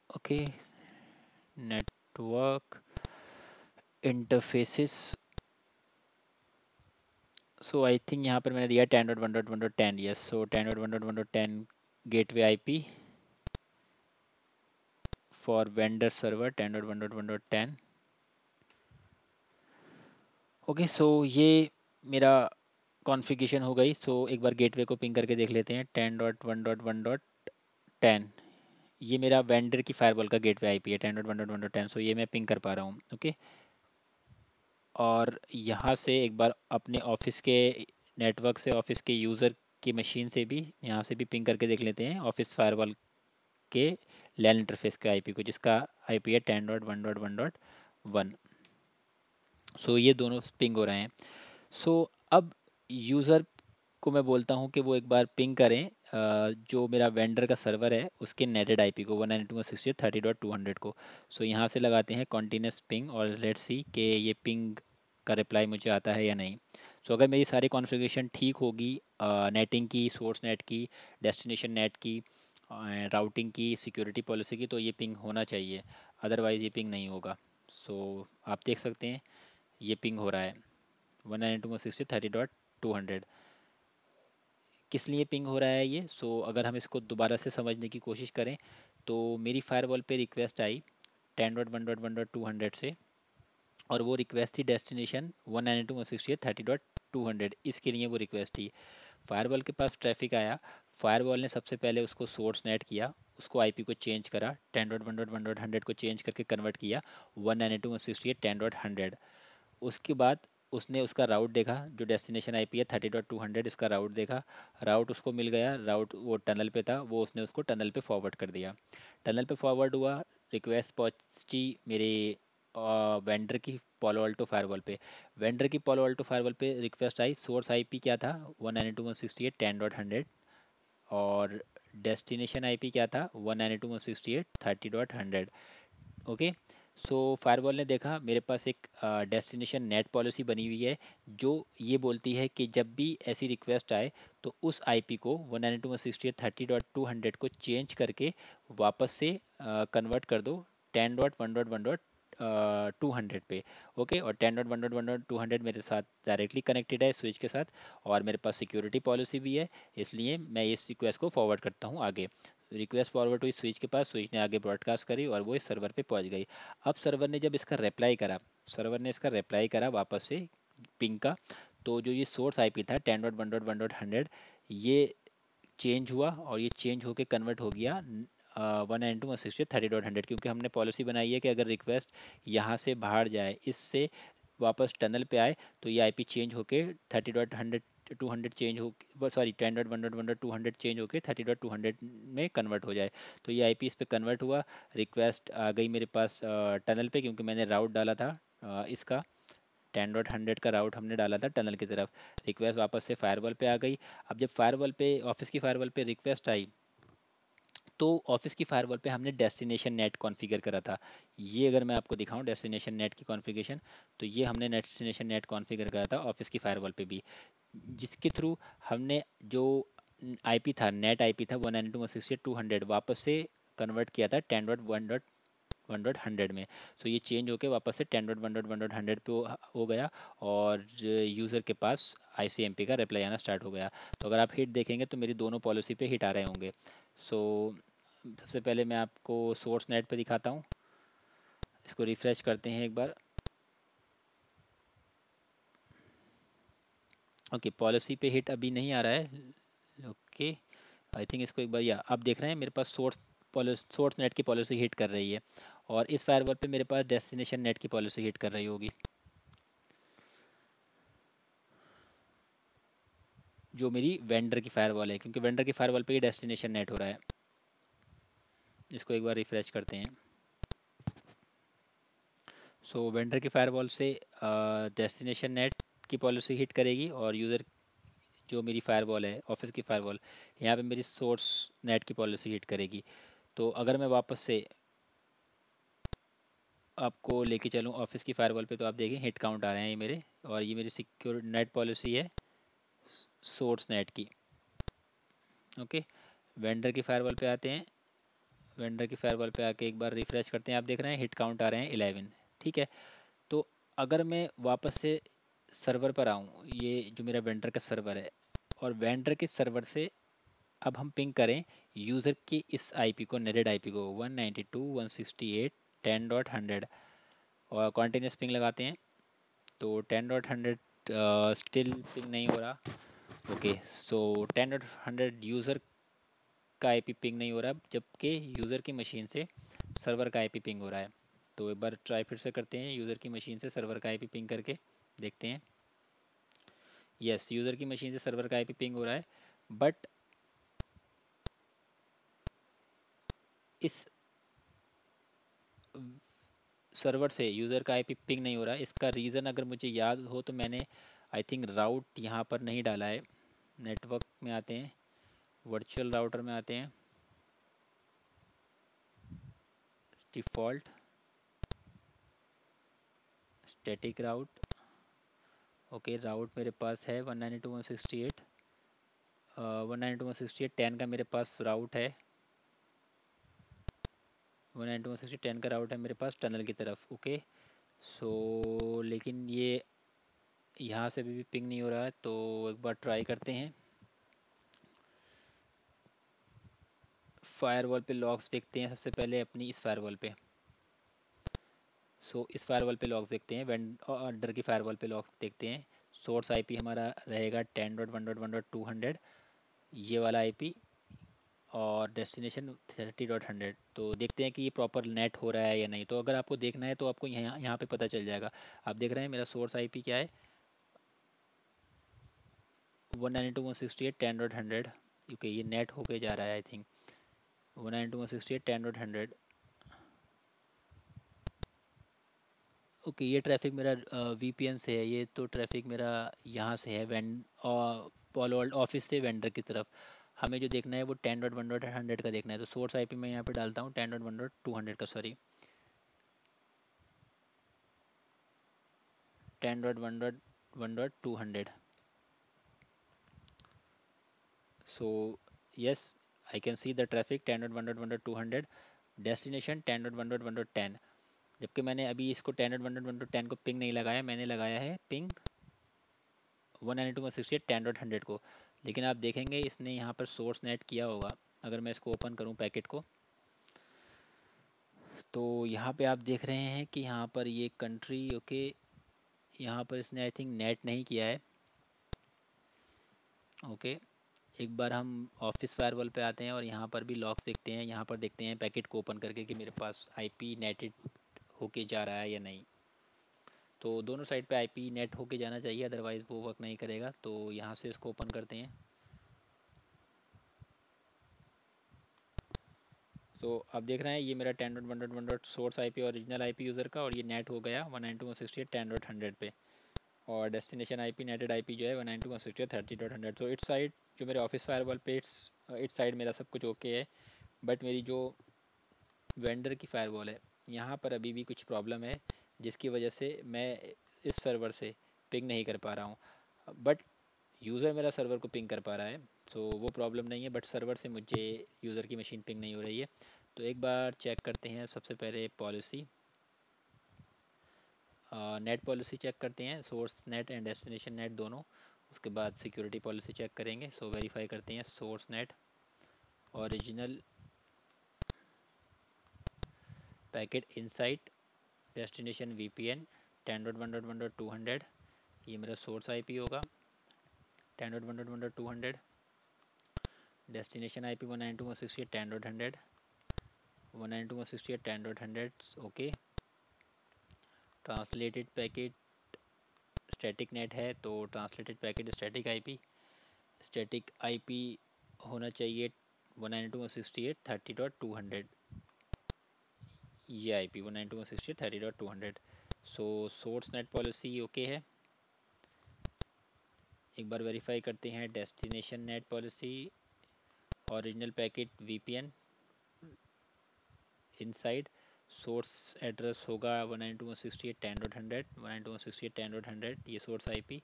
Okay network interfaces. So I think यहाँ पर मैंने दिया 10.1.1.10। Yes so 10.1.1.10 gateway IP for vendor server 10.1.1.10। Okay so ये मेरा कॉन्फ़िगरेशन हो गई। सो एक बार गेटवे को पिंग करके देख लेते हैं 10.1.1.10। ये मेरा वेंडर की फायरवॉल का गेटवे IP है 10.1.1.10। सो ये मैं पिंग कर पा रहा हूँ। ओके और यहाँ से एक बार अपने ऑफिस के नेटवर्क से, ऑफिस के यूज़र की मशीन से भी, यहाँ से भी पिंग करके देख लेते हैं ऑफिस फायरवॉल के लैन इंटरफेस के IP को, जिसका IP है 10.1.1.1। सो ये दोनों पिंग हो रहे हैं। सो अब यूज़र को मैं बोलता हूँ कि वो एक बार पिंग करें जो मेरा वेंडर का सर्वर है उसके नेटेड IP को 192.168.30.200 को। सो यहाँ से लगाते हैं कॉन्टीन्यूस पिंग और लेट्स सी कि ये पिंग का रिप्लाई मुझे आता है या नहीं। सो अगर मेरी सारी कॉन्फ़िगरेशन ठीक होगी, नेटिंग की, सोर्स नेट की, डेस्टिनेशन नेट की, राउटिंग की, सिक्योरिटी पॉलिसी की, तो ये पिंग होना चाहिए। अदरवाइज़ ये पिंग नहीं होगा। सो आप देख सकते हैं ये पिंग हो रहा है 192.168.30.200। किस लिए पिंग हो रहा है ये? सो अगर हम इसको दोबारा से समझने की कोशिश करें तो मेरी फायरवॉल पे रिक्वेस्ट आई 10.1.1.200 से, और वो रिक्वेस्ट थी डेस्टिनेशन 192.168.30.200। इसके लिए वो रिक्वेस्ट थी। फायरवॉल के पास ट्रैफिक आया, फायरवॉल ने सबसे पहले उसको सोर्स नेट किया, उसको IP को चेंज करा 10.1.1.100 को चेंज करके कन्वर्ट किया 192.168.10.100। उसके बाद उसने उसका राउट देखा, जो डेस्टिनेशन IP है 30.200, इसका राउट देखा, राउट उसको मिल गया, राउट वो टनल पे था, वो उसने उसको टनल पे फॉरवर्ड कर दिया। टनल पे फॉरवर्ड हुआ, रिक्वेस्ट पहुंची मेरे वेंडर की पालो अल्टो फायरवॉल पे। वेंडर की पालो अल्टो फायरवॉल पे रिक्वेस्ट आई, सोर्स IP क्या था 192.168.10.100 और डेस्टिनेशन IP क्या था 192.168.30.100। ओके सो फायरवॉल ने देखा मेरे पास एक डेस्टिनेशन नेट पॉलिसी बनी हुई है जो ये बोलती है कि जब भी ऐसी रिक्वेस्ट आए तो उस IP को 192.168.30.200 को चेंज करके वापस से कन्वर्ट कर दो 10.1.1.200 पे। ओके और 10.1.1.200 मेरे साथ डायरेक्टली कनेक्टेड है स्विच के साथ, और मेरे पास सिक्योरिटी पॉलिसी भी है, इसलिए मैं इस रिक्वेस्ट को फॉरवर्ड करता हूँ आगे। रिक्वेस्ट फॉरवर्ड हुई स्विच के पास, स्विच ने आगे ब्रॉडकास्ट करी और वो इस सर्वर पे पहुंच गई। अब सर्वर ने जब इसका रिप्लाई करा, सर्वर ने इसका रिप्लाई करा वापस से पिंग का, तो जो ये सोर्स IP था 10.1.1.100 ये चेंज हुआ और ये चेंज होके कन्वर्ट हो गया 192.168.30.100, क्योंकि हमने पॉलिसी बनाई है कि अगर रिक्वेस्ट यहाँ से बाहर जाए, इससे वापस टनल पे आए, तो ये IP चेंज होके 30.100 200 चेंज हो, सॉरी 10.1.1.200 चेंज होके 30.200 में कन्वर्ट हो जाए। तो ये आईपी इस पे कन्वर्ट हुआ, रिक्वेस्ट आ गई मेरे पास टनल पे, क्योंकि मैंने राउट डाला था इसका 10.100 का राउट हमने डाला था टनल की तरफ। रिक्वेस्ट वापस से फायरवॉल पे आ गई। अब जब फायरवॉल पे, ऑफिस की फायरवॉल पे रिक्वेस्ट आई, तो ऑफिस की फायरवॉल पे हमने डेस्टिनेशन नेट कॉन्फ़िगर करा था। ये अगर मैं आपको दिखाऊं डेस्टिनेशन नेट की कॉन्फ़िगरेशन, तो ये हमने डेस्टिनेशन नेट कॉन्फ़िगर करा था ऑफिस की फायरवॉल पे भी, जिसके थ्रू हमने जो आईपी था, नेट आईपी था 192.168.200, वापस से कन्वर्ट किया था 10.1.1.100 में। सो ये चेंज होके वापस से 10.1.1.100 पे हो गया, और यूज़र के पास आईसीएमपी का रिप्लाई आना स्टार्ट हो गया। तो अगर आप हिट देखेंगे तो मेरी दोनों पॉलिसी पे हिट आ रहे होंगे। सो सबसे पहले मैं आपको सोर्स नेट पे दिखाता हूँ, इसको रिफ़्रेश करते हैं एक बार। ओके, पॉलिसी पे हिट अभी नहीं आ रहा है। ओके, आई थिंक इसको एक बार, या आप देख रहे हैं मेरे पास सोर्स नेट की पॉलिसी हिट कर रही है, और इस फायरवॉल पे मेरे पास डेस्टिनेशन नेट की पॉलिसी हिट कर रही होगी, जो मेरी वेंडर की फायरवॉल है, क्योंकि वेंडर की फायरवॉल पे ही डेस्टिनेशन नेट हो रहा है। इसको एक बार रिफ़्रेश करते हैं। सो वेंडर की फायरवॉल से डेस्टिनेशन नेट की पॉलिसी हिट करेगी, और यूज़र जो मेरी फायरवॉल है ऑफिस की फायरवॉल, यहाँ पे मेरी सोर्स नेट की पॉलिसी हिट करेगी। तो अगर मैं वापस से आपको लेके चलूँ ऑफिस की फायरवॉल पे, तो आप देखें हिट काउंट आ रहे हैं ये मेरे, और ये मेरी सिक्योर नेट पॉलिसी है सोर्स नेट की। ओके, वेंडर की फायरवॉल पे आते हैं। वेंडर की फायरवॉल पे आके एक बार रिफ़्रेश करते हैं, आप देख रहे हैं हिट काउंट आ रहे हैं 11। ठीक है, तो अगर मैं वापस से सर्वर पर आऊँ, ये जो मेरा वेंडर का सर्वर है, और वेंडर के सर्वर से अब हम पिंग करें यूज़र की इस आईपी को, नेटेड आईपी को 192.168.10.100, और कॉन्टीन्यूस पिंग लगाते हैं, तो 10.100 स्टिल पिंग नहीं हो रहा। ओके, सो 10.100 यूज़र का आईपी पिंग नहीं हो रहा, जबकि यूज़र की मशीन से सर्वर का आईपी पिंग हो रहा है। तो एक बार ट्राई फिर से करते हैं, यूज़र की मशीन से सर्वर का आईपी पिंग करके देखते हैं। यस, यूज़र की मशीन से सर्वर का आईपी पिंग हो रहा है, बट इस सर्वर से यूज़र का आईपी पिंग नहीं हो रहा है। इसका रीज़न अगर मुझे याद हो तो मैंने आई थिंक राउट यहाँ पर नहीं डाला है। नेटवर्क में आते हैं, वर्चुअल राउटर में आते हैं, डिफ़ॉल्ट स्टैटिक राउट। ओके, राउट मेरे पास है 192.168, 192.168 10 का मेरे पास राउट है, 192.168 10 का राउट है मेरे पास टनल की तरफ। ओके, सो लेकिन ये यहाँ से भी पिंग नहीं हो रहा है, तो एक बार ट्राई करते हैं। फायरवॉल पे लॉग्स देखते हैं सबसे पहले अपनी इस फायरवॉल पे। इस फायरवॉल पे लॉग्स देखते हैं, वेंडर की फायरवॉल पे लॉग्स देखते हैं। सोर्स आईपी हमारा रहेगा 10.1.1.200, ये वाला आईपी, और डेस्टिनेशन 30.100। तो देखते हैं कि ये प्रॉपर नेट हो रहा है या नहीं। तो अगर आपको देखना है तो आपको यहाँ यहाँ पे पता चल जाएगा। आप देख रहे हैं मेरा सोर्स आईपी क्या है, 192.168.10.100। ओके, ये नेट होके जा रहा है आई थिंक 192.168.10.100। ओके, ये ट्रैफिक मेरा वीपीएन से है, ये तो ट्रैफिक मेरा यहाँ से है पॉलो ऑफिस से वेंडर की तरफ। हमें जो देखना है वो 10.1.100 का देखना है। तो सोर्स आईपी मैं यहाँ पे डालता हूँ 10.1.200 का, sorry 10.1.1.200। So yes, I can see the traffic 10.1.1.200, destination 10.1.1.10। जबकि मैंने अभी इसको 10.1.1.10 को पिंग नहीं लगाया, मैंने लगाया है पिंग 192.168.10.100 को। लेकिन आप देखेंगे इसने यहाँ पर सोर्स नेट किया होगा। अगर मैं इसको ओपन करूँ पैकेट को, तो यहाँ पे आप देख रहे हैं कि यहाँ पर ये कंट्री, ओके, यहाँ पर इसने आई थिंक नेट नहीं किया है। ओके, एक बार हम ऑफिस फायरवॉल पे आते हैं और यहाँ पर भी लॉग्स देखते हैं। यहाँ पर देखते हैं पैकेट को ओपन करके कि मेरे पास आईपी नेटेड होके जा रहा है या नहीं। तो दोनों साइड पे आईपी नेट होके जाना चाहिए, अदरवाइज़ वो वर्क नहीं करेगा। तो यहाँ से इसको ओपन करते हैं। तो आप देख रहे हैं ये मेरा 10.1.1 source IP original IP user का, और ये नेट हो गया 192.168.10.100 पे। और डेस्टिनेशन आईपी नेटेड आईपी जो है 192.168.30.100। तो इट्स साइड जो मेरे ऑफिस फायरवॉल पे इट्स साइड मेरा सब कुछ ओके है। बट मेरी जो वेंडर की फायरवॉल है, यहाँ पर अभी भी कुछ प्रॉब्लम है, जिसकी वजह से मैं इस सर्वर से पिंग नहीं कर पा रहा हूँ। बट यूज़र मेरा सर्वर को पिंग कर पा रहा है, तो वो प्रॉब्लम नहीं है। बट सर्वर से मुझे यूज़र की मशीन पिंग नहीं हो रही है। तो एक बार चेक करते हैं। सबसे पहले पॉलिसी, नेट पॉलिसी चेक करते हैं, source net and destination net दोनों। उसके बाद सिक्योरिटी पॉलिसी चेक करेंगे। सो वेरीफाई करते हैं source net original packet insight destination VPN 10.1.1.200। ये मेरा सोर्स आईपी होगा 10.1.1.200। Destination IP 192.168.10.100 192.168.10.100। Okay. Translated packet static net है, तो ट्रांसलेटेड पैकेट स्टैटिक आईपी होना चाहिए 192.168.30.200। ये आईपी 192.168.30.200। सो सोर्स नेट पॉलिसी ओके है। एक बार वेरीफाई करते हैं destination net policy original packet VPN inside. Source address होगा 192.168.10.100 192.168.10.100। ये सोर्स आईपी।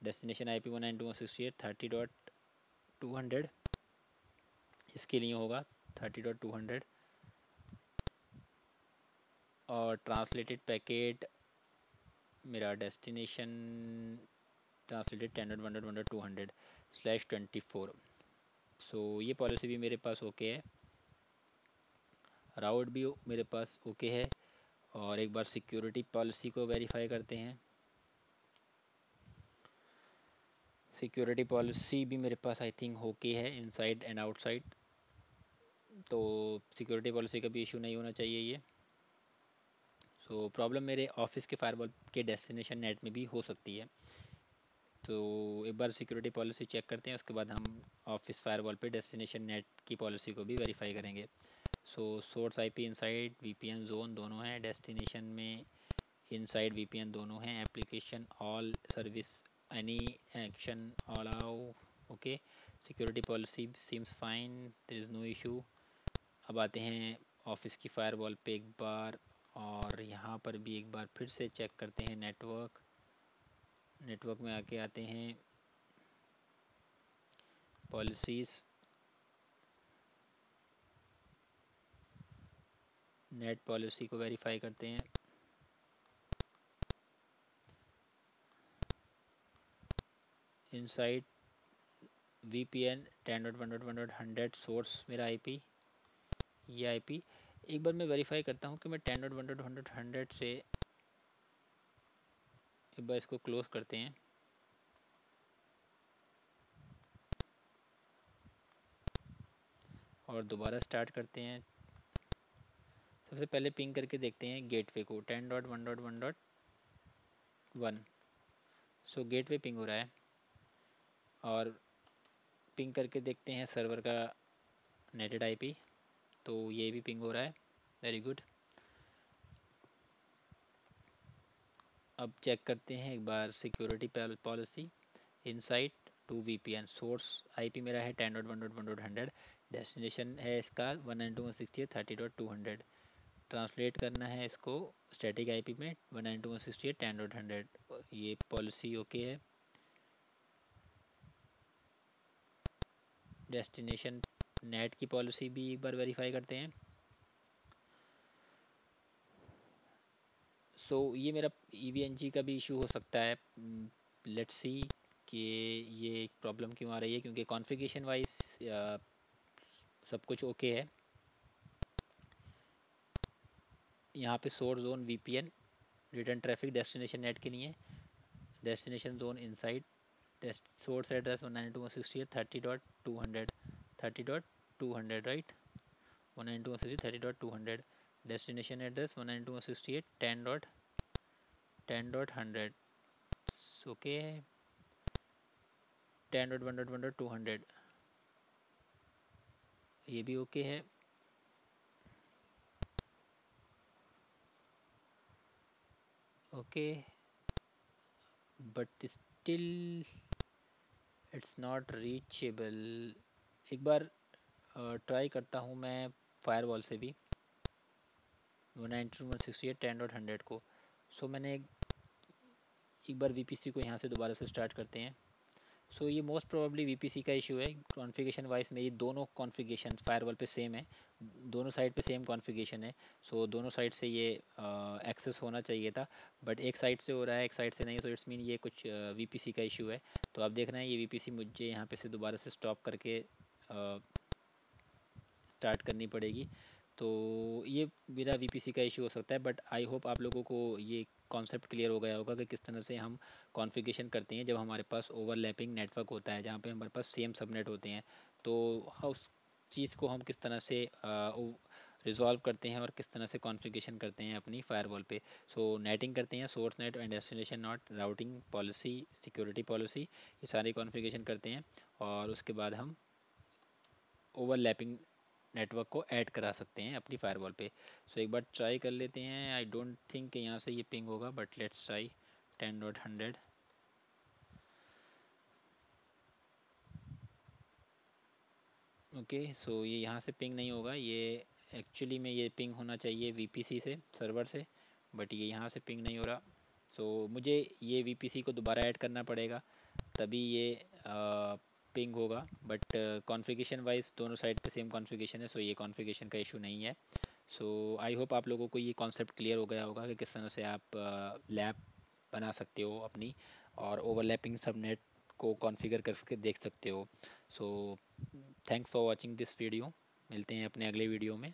डेस्टिनेशन आईपी 192.168.30.200 इसके लिए होगा 30.200। और ट्रांसलेटेड पैकेट मेरा डेस्टिनेशन ट्रांसलेटेड 10.1.1.200/24। सो ये पॉलिसी भी मेरे पास ओके है, राउट भी मेरे पास ओके है। और एक बार सिक्योरिटी पॉलिसी को वेरीफाई करते हैं। सिक्योरिटी पॉलिसी भी मेरे पास आई थिंक ओके है, इनसाइड एंड आउटसाइड। तो सिक्योरिटी पॉलिसी का भी इशू नहीं होना चाहिए ये। सो प्रॉब्लम मेरे ऑफिस के फायरवॉल के डेस्टिनेशन नेट में भी हो सकती है। तो एक बार सिक्योरिटी पॉलिसी चेक करते हैं, उसके बाद हम ऑफिस फायरवॉल पे डेस्टिनेशन नेट की पॉलिसी को भी वेरीफाई करेंगे। So source IP inside VPN zone दोनों हैं, डेस्टिनेशन में इनसाइड वीपीएन दोनों हैं। Application all service any action allow okay. Security policy seems fine, there is no issue. अब आते हैं ऑफिस की फायरवॉल पे एक बार, और यहाँ पर भी एक बार फिर से चेक करते हैं नेटवर्क में आके आते हैं पॉलिसीज़, नेट पॉलिसी को वेरीफाई करते हैं। इनसाइड VPN 10.1.1.100 सोर्स मेरा आईपी, ये आईपी। एक बार मैं वेरीफाई करता हूँ कि मैं 10.1.1.100 से, एक बार इसको क्लोज़ करते हैं और दोबारा स्टार्ट करते हैं। सबसे पहले पिंग करके देखते हैं गेटवे को 10.1.1.1। सो गेटवे पिंग हो रहा है। और पिंग करके देखते हैं सर्वर का नेटेड आईपी, तो ये भी पिंग हो रहा है। Very good. अब चेक करते हैं एक बार security policy inside to VPN। Source IP मेरा है 10.1.1.100। डेस्टिनेशन है इसका 192.168.30.200। ट्रांसलेट करना है इसको स्टैटिक आईपी में 192.168.10.100। ये पॉलिसी ओके है। डेस्टिनेशन नेट की पॉलिसी भी एक बार वेरीफाई करते हैं। सो ये मेरा EVNG का भी इशू हो सकता है। लेट्स सी कि ये एक प्रॉब्लम क्यों आ रही है, क्योंकि कॉन्फ़िगरेशन वाइज सब कुछ ओके है। यहाँ पे source zone VPN return traffic destination net के लिए, destination zone inside source address 192.168.30.200 30.200 right 192.168.30.200। Destination address 192.168.10. 10.100 okay, 10.1.1.200 ये भी ओके है। Okay, but still it's not reachable. एक बार ट्राई करता हूँ मैं फायरवॉल से भी 192.168 10.100 को। सो मैंने एक बार वीपीसी को यहाँ से दोबारा से स्टार्ट करते हैं। सो ये मोस्ट प्रोबेबली वीपीसी का इशू है। कॉन्फ़िगरेशन वाइज मेरी दोनों कॉन्फ़िगरेशन फायरवॉल पे सेम है, दोनों साइड पे सेम कॉन्फ़िगरेशन है। सो दोनों साइड से ये एक्सेस होना चाहिए था, बट एक साइड से हो रहा है एक साइड से नहीं। सो इट्स मीन ये कुछ वीपीसी का इशू है। तो आप देख रहे हैं ये वीपीसी मुझे यहाँ पे से दोबारा से स्टॉप करके स्टार्ट करनी पड़ेगी। तो ये मेरा वीपीसी का इशू हो सकता है, बट आई होप आप लोगों को ये कॉन्सेप्ट क्लियर हो गया होगा कि किस तरह से हम कॉन्फ़िगरेशन करते हैं जब हमारे पास ओवरलैपिंग नेटवर्क होता है, जहाँ पे हमारे पास सेम सबनेट होते हैं। तो उस चीज़ को हम किस तरह से रिजॉल्व करते हैं और किस तरह से कॉन्फ़िगरेशन करते हैं अपनी फायरवॉल पे। सो नेटिंग करते हैं, source net and destination not, routing policy, security policy, ये सारी कॉन्फ़िगरेशन करते हैं और उसके बाद हम ओवरलैपिंग नेटवर्क को ऐड करा सकते हैं अपनी फायरवॉल पे। सो एक बार ट्राई कर लेते हैं। आई डोंट थिंक कि यहाँ से ये पिंग होगा, बट लेट्स ट्राई 10.100। ओके, सो ये यहाँ से पिंग नहीं होगा, ये एक्चुअली में ये पिंग होना चाहिए वीपीसी से, सर्वर से, बट ये यहाँ से पिंग नहीं हो रहा। सो मुझे ये वीपीसी को दोबारा ऐड करना पड़ेगा, तभी ये पिंग होगा। बट कॉन्फ़िगरेशन वाइज दोनों साइड पे सेम कॉन्फ़िगरेशन है, सो ये कॉन्फ़िगरेशन का इशू नहीं है। सो आई होप आप लोगों को ये कॉन्सेप्ट क्लियर हो गया होगा कि किस तरह से आप लैब बना सकते हो अपनी और ओवरलैपिंग सबनेट को कॉन्फ़िगर करके देख सकते हो। So thanks for watching this video. मिलते हैं अपने अगले वीडियो में।